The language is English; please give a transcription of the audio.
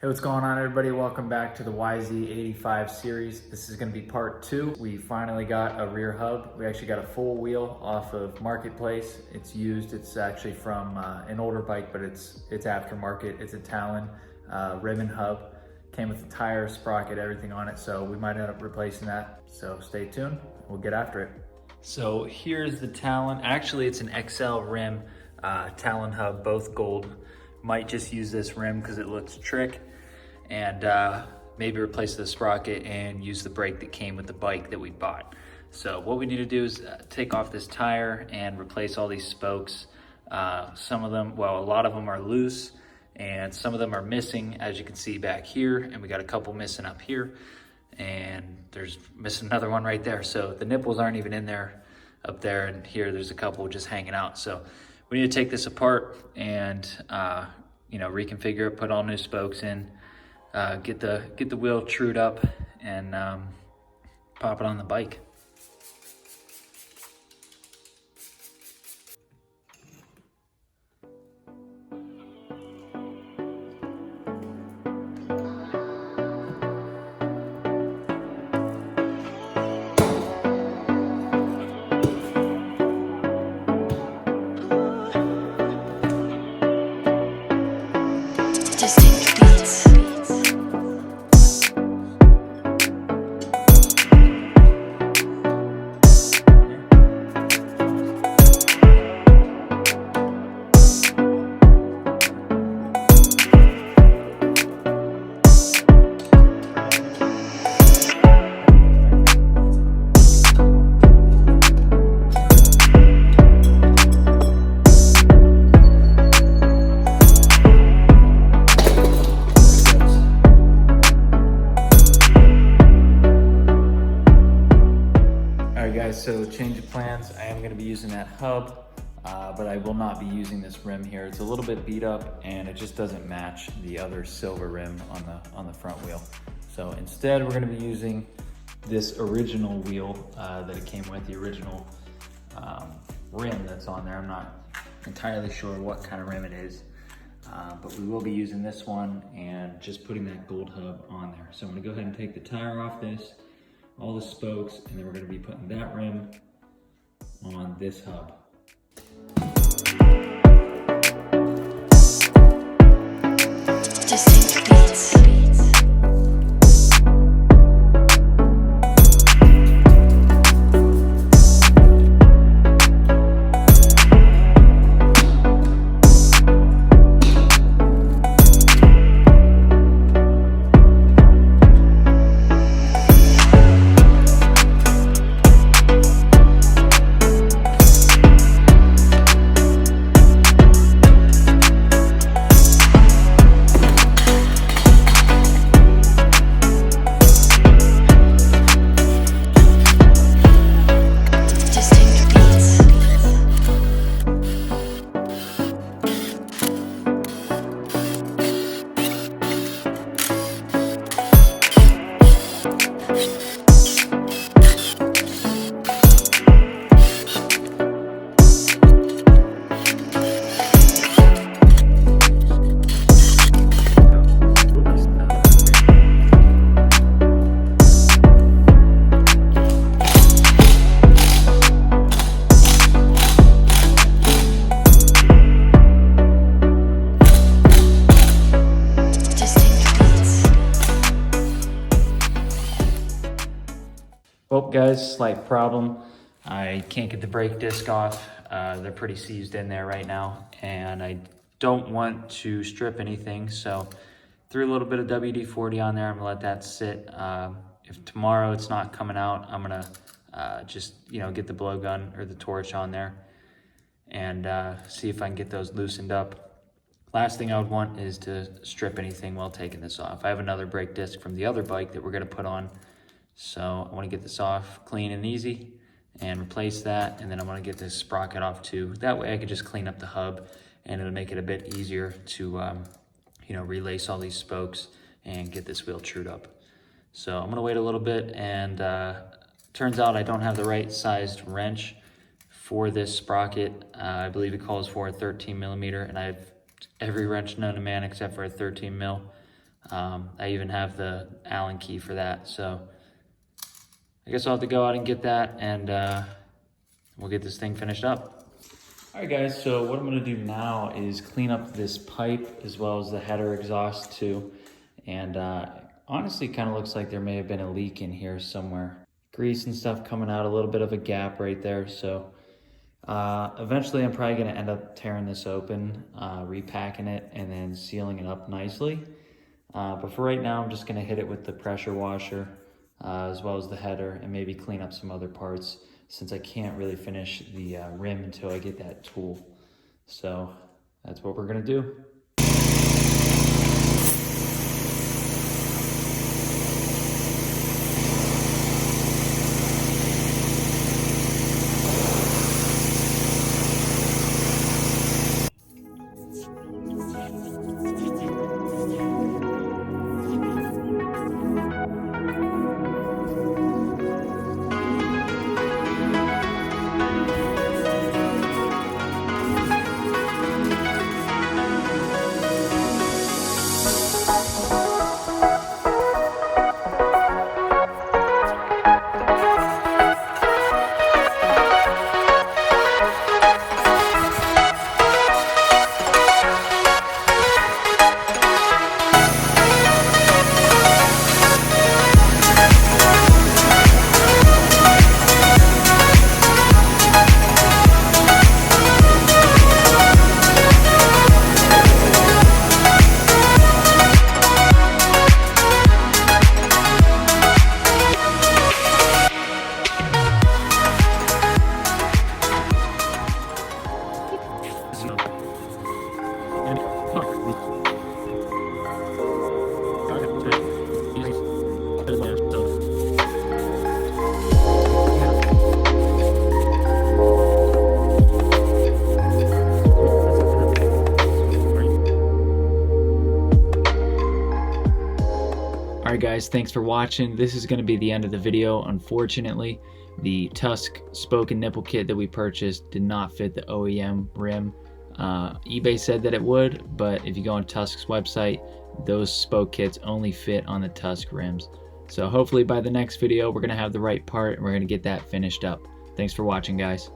Hey, what's going on, everybody? Welcome back to the YZ85 series. This is going to be part 2. We finally got a rear hub. We actually got a full wheel off of Marketplace. It's used. It's actually from an older bike, but it's aftermarket. It's a Talon ribbon hub. Came with the tire, sprocket, everything on it. So we might end up replacing that. So stay tuned. We'll get after it. So here's the Talon. Actually, it's an XL rim Talon hub, both gold. Might just use this rim because it looks trick, and maybe replace the sprocket and use the brake that came with the bike that we bought. So what we need to do is take off this tire and replace all these spokes. Some of them, well, a lot of them are loose and some of them are missing, as you can see back here, and we got a couple missing up here, and there's missing another one right there. So the nipples aren't even in there up there, and here there's a couple just hanging out. So we need to take this apart and reconfigure it, put all new spokes in, get the wheel trued up, and pop it on the bike. So change of plans. I am going to be using that hub, but I will not be using this rim here. It's a little bit beat up and it just doesn't match the other silver rim on the front wheel. So instead we're going to be using this original wheel that it came with, the original rim that's on there. I'm not entirely sure what kind of rim it is, but we will be using this one and just putting that gold hub on there. So I'm going to go ahead and take the tire off this, all the spokes, and then we're going to be putting that rim on this hub. Distinct beats. Well, guys, slight problem. I can't get the brake disc off. They're pretty seized in there right now, and I don't want to strip anything, so threw a little bit of WD-40 on there. I'm gonna let that sit. If tomorrow it's not coming out, I'm gonna just get the blowgun or the torch on there and see if I can get those loosened up. Last thing I would want is to strip anything while taking this off. I have another brake disc from the other bike that we're gonna put on, so I want to get this off clean and easy and replace that, and then I want to get this sprocket off too. That way I could just clean up the hub and it'll make it a bit easier to relace all these spokes and get this wheel trued up. So I'm going to wait a little bit, and turns out I don't have the right sized wrench for this sprocket. I believe it calls for a 13 millimeter, and I have every wrench known to man except for a 13 mil. I even have the Allen key for that. So I guess I'll have to go out and get that, and we'll get this thing finished up. All right guys, so what I'm gonna do now is clean up this pipe as well as the header exhaust too. And honestly, kind of looks like there may have been a leak in here somewhere. Grease and stuff coming out, a little bit of a gap right there. So eventually I'm probably gonna end up tearing this open, repacking it, and then sealing it up nicely. But for right now, I'm just gonna hit it with the pressure washer, as well as the header, and maybe clean up some other parts, since I can't really finish the rim until I get that tool. So that's what we're gonna do. Alright guys, thanks for watching. This is going to be the end of the video. Unfortunately, the Tusk spoke and nipple kit that we purchased did not fit the OEM rim. eBay said that it would, but if you go on Tusk's website, those spoke kits only fit on the Tusk rims. So hopefully by the next video, we're going to have the right part and we're going to get that finished up. Thanks for watching, guys.